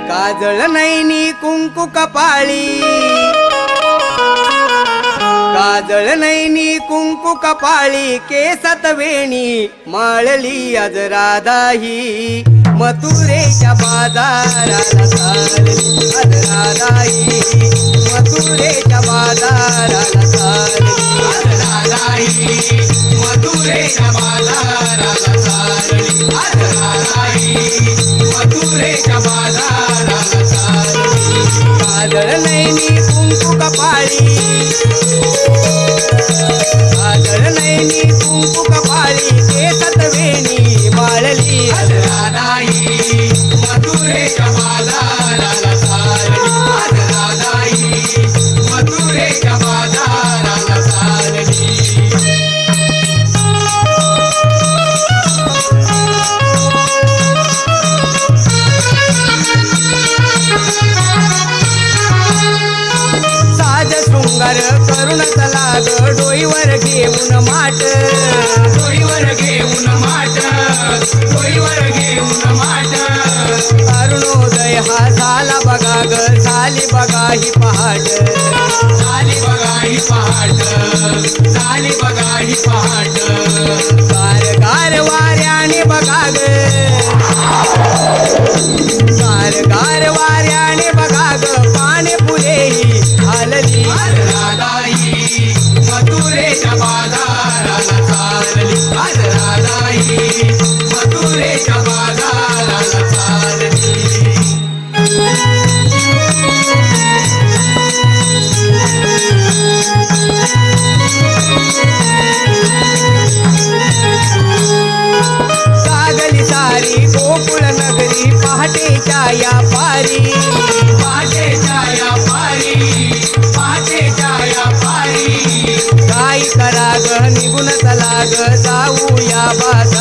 काजळ नैनी कुंकू कपाळी, काजळ नैनी कुंकू कपाळी, केसात वेणी माळली आज राधाही, मथुरेच्या बाजाराला चालली आज राधाही, मथुरेच्या बाजाराला चालली आज राधाही, मथुरेच्या बाजाराला चालली आज राधाही, मथुरेच्या बाजाराला चालली। काजळ नैनी कुंकू कपाळी, काजळ नैनी कुंकू कपाळी, केसात वेणी माळली आज राधाही, मथुरेच्या बाजाराला चालली आज राधाही, मथुरेच्या बाजाराला चालली। शृंगार करून चला ग डोईवर घेऊन माट, डोईवर घेऊन माट, डोईवर घेऊन माट, अरुणोदय हा झाला बघा ग, झाली बघा ही पहाट, झाली बघा ही पहाट, झाली बघा ही पहाट, गार गार वाऱ्याने बघा ग, गार गार वाऱ्याने बघा ग, पाने फुलेही हलली आज राधाही, मथुरेच्या बाजाराला चालली आज राधाही, मथुरेच्या बाजाराला चालली। सागली सारी गोकुळ नगरी, पहाटेच्या या पारी, पहाटेच्या या पारी, पहाटेच्या या पारी, काय करा ग निघून चला ग, जाऊया बाजारी।